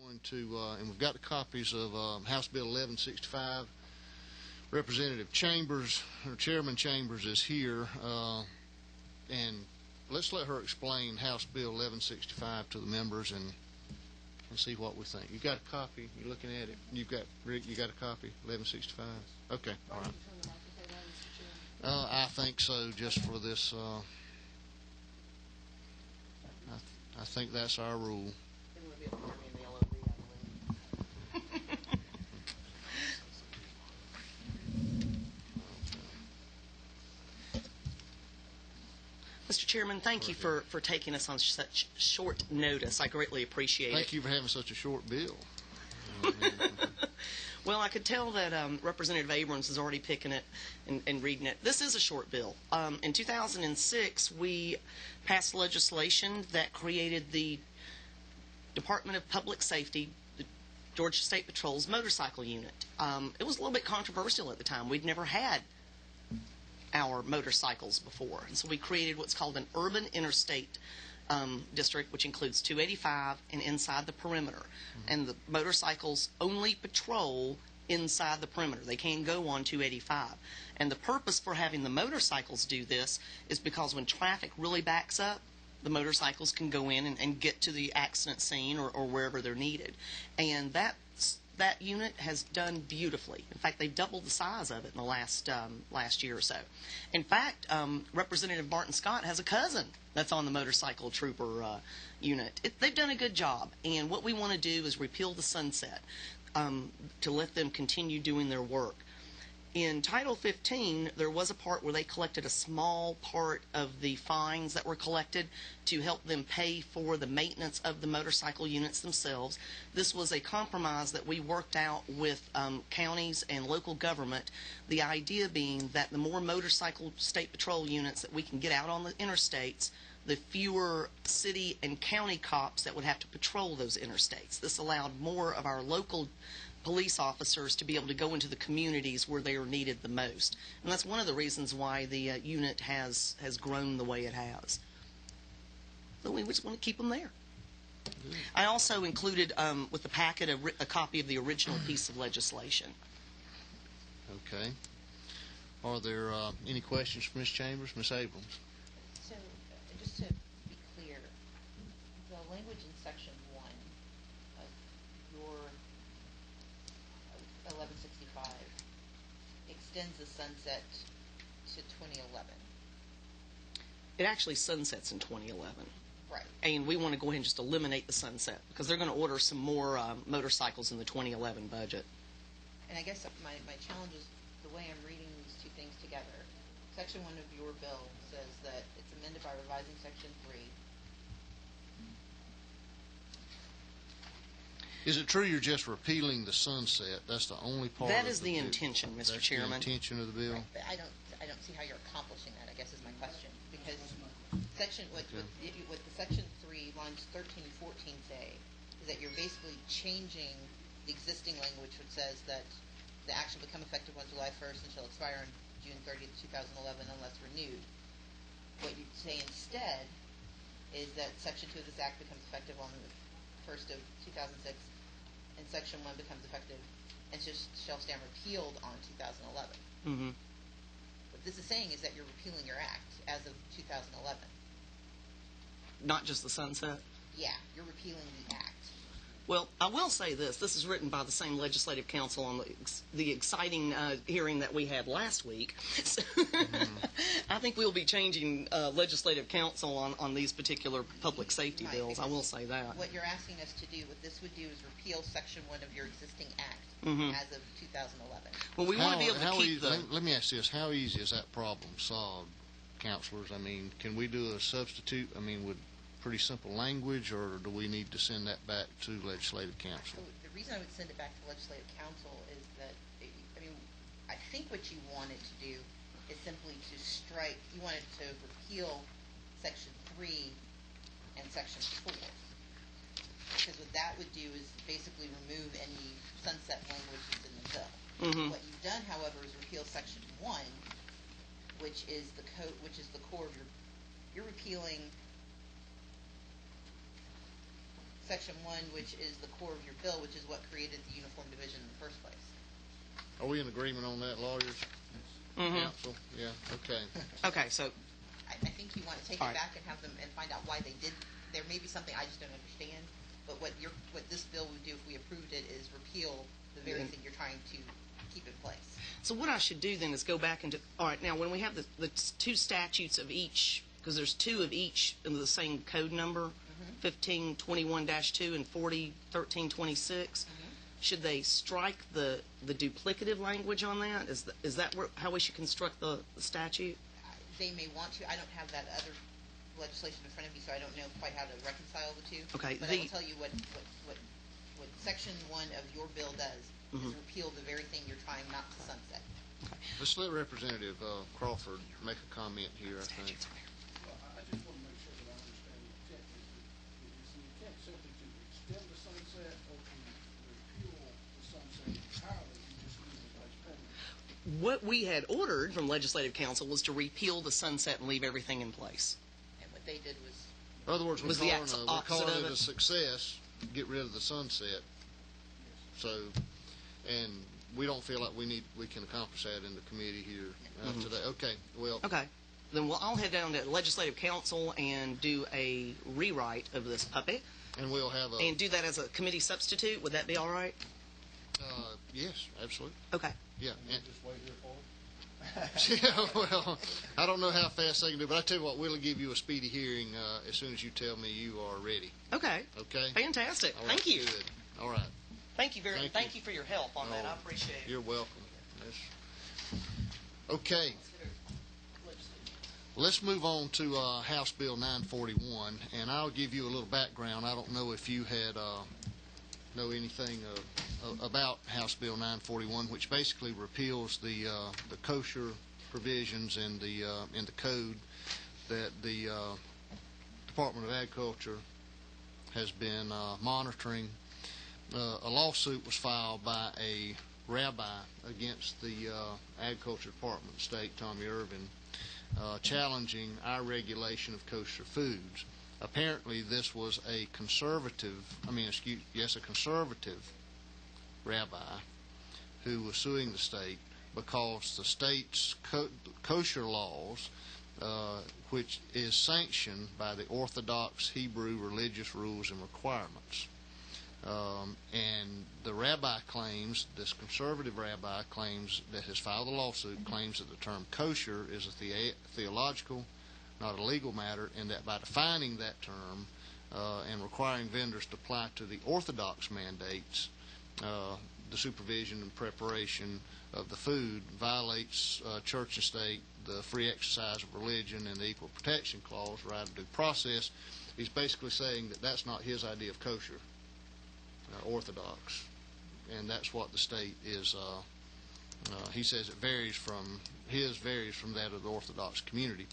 going to, and we've got the copies of House Bill 1165. Representative Chambers, or Chairman Chambers, is here, and let's let her explain House Bill 1165 to the members and see what we think. You got a copy? You're looking at it? Rick, you got a copy? 1165? Okay, all right. I think so, just for this. I think that's our rule. Mr. Chairman, thank you for taking us on such short notice. I greatly appreciate it. Thank you for having such a short bill. Well, I could tell that Representative Abrams is already picking it and reading it. This is a short bill. In 2006, we passed legislation that created the Department of Public Safety, the Georgia State Patrol's motorcycle unit. It was a little bit controversial at the time. We'd never had our motorcycles before, and so we created what's called an urban interstate district, which includes 285 and inside the perimeter. And the motorcycles only patrol inside the perimeter. They can't go on 285. And the purpose for having the motorcycles do this is because when traffic really backs up, the motorcycles can go in and get to the accident scene or wherever they're needed. And that unit has done beautifully. In fact, they've doubled the size of it in the last year or so. In fact, Representative Martin Scott has a cousin that's on the motorcycle trooper unit. They've done a good job, and what we want to do is repeal the sunset to let them continue doing their work. In Title 15, there was a part where they collected a small part of the fines that were collected to help them pay for the maintenance of the motorcycle units themselves. This was a compromise that we worked out with counties and local government, the idea being that the more motorcycle state patrol units that we can get out on the interstates, the fewer city and county cops that would have to patrol those interstates. This allowed more of our local police officers to be able to go into the communities where they are needed the most. And that's one of the reasons why the unit has grown the way it has. So we just want to keep them there. I also included with the packet a copy of the original piece of legislation. Okay. Are there any questions for Ms. Chambers? Ms. Abrams? So, just to be clear, the language in Section 1 of your 1165 extends the sunset to 2011. It actually sunsets in 2011. Right. And we want to go ahead and just eliminate the sunset because they're going to order some more motorcycles in the 2011 budget. And I guess my challenge is the way I'm reading these two things together. Section 1 of your bill says that it's amended by revising Section 3. Is it true you're just repealing the sunset? That's the only part. That is the intention, Mr. Chairman. That's the intention of the bill. Right, but I don't see how you're accomplishing that, I guess is my question. Because what the Section 3, lines 13 and 14 say is that you're basically changing the existing language which says that the act shall become effective on July 1st and shall expire on June 30th, 2011 unless renewed. What you say instead is that Section 2 of this act becomes effective on the 1st of 2006 and Section 1 becomes effective and shall stand repealed on 2011. Mm-hmm. What this is saying is that you're repealing your act as of 2011. Not just the sunset? Yeah, you're repealing the act. Well, I will say this. This is written by the same legislative council on the exciting hearing that we had last week. So I think we'll be changing legislative council on these particular public safety bills. I will say that. What you're asking us to do, what this would do is repeal Section 1 of your existing act as of 2011. Well, we want to be able to keep Let me ask this. How easy is that problem solved, counselors? I mean, can we do a substitute? I mean, would pretty simple language, or do we need to send that back to legislative council? So the reason I would send it back to legislative council is that, I think what you wanted to do is simply to strike, you wanted to repeal Section 3 and Section 4. Because what that would do is basically remove any sunset language that's in the bill. What you've done, however, is repeal Section 1, which is the core of you're repealing section 1, which is the core of your bill, which is what created the uniform division in the first place. Are we in agreement on that, lawyers? Counsel? Yeah, okay. Okay, so, I think you want to take All it right. back and have them and find out why they did. There may be something I just don't understand, but what this bill would do if we approved it is repeal the very thing you're trying to keep in place. so what I should do then is go back into, all right, now when we have the two statutes of each, because there's two of each in the same code number, 1521-2 and 401326, should they strike the duplicative language on that? Is that how we should construct the statute? They may want to. I don't have that other legislation in front of me, so I don't know quite how to reconcile the two. Okay, But I will tell you what Section 1 of your bill does is repeal the very thing you're trying not to sunset. Let's let Representative Crawford make a comment here, I think. Well, I just want to make sure that I understand the intent. Is the intent simply to extend the sunset or to repeal the sunset entirely and just leave it as permanent? What we had ordered from Legislative Council was to repeal the sunset and leave everything in place. And what they did was, In other words, we're Was the calling opposite of it a it? success, get rid of the sunset. So, and we don't feel like we can accomplish that in the committee here today. Okay, well, Okay. Then I'll head down to Legislative Council and do a rewrite of this puppet and we'll have and do that as a committee substitute. Would that be all right? yes, absolutely. Okay. Yeah. Just wait here for it? Yeah, well, I don't know how fast they can do, but I tell you what, we'll give you a speedy hearing as soon as you tell me you are ready. Okay. Okay? Fantastic. All right, Thank you. Good. All right. Thank you Thank you. for your help on that. Oh, I appreciate it. You're welcome. Okay. Let's move on to House Bill 941, and I'll give you a little background. I don't know if you had know anything about House Bill 941, which basically repeals the kosher provisions in the code that the Department of Agriculture has been monitoring. A lawsuit was filed by a rabbi against the Agriculture Department of the state, Tommy Irvin, challenging our regulation of kosher foods. Apparently, this was a conservative rabbi who was suing the state because the state's kosher laws, which is sanctioned by the Orthodox Hebrew religious rules and requirements. And the rabbi claims, this conservative rabbi claims, that has filed the lawsuit, claims that the term kosher is a theological, not a legal matter, and that by defining that term and requiring vendors to apply to the Orthodox mandates, the supervision and preparation of the food violates church and state, the free exercise of religion, and the Equal Protection Clause, right of due process. He's basically saying that that's not his idea of kosher. Orthodox, and that's what the state is. He says it varies from that of the Orthodox community.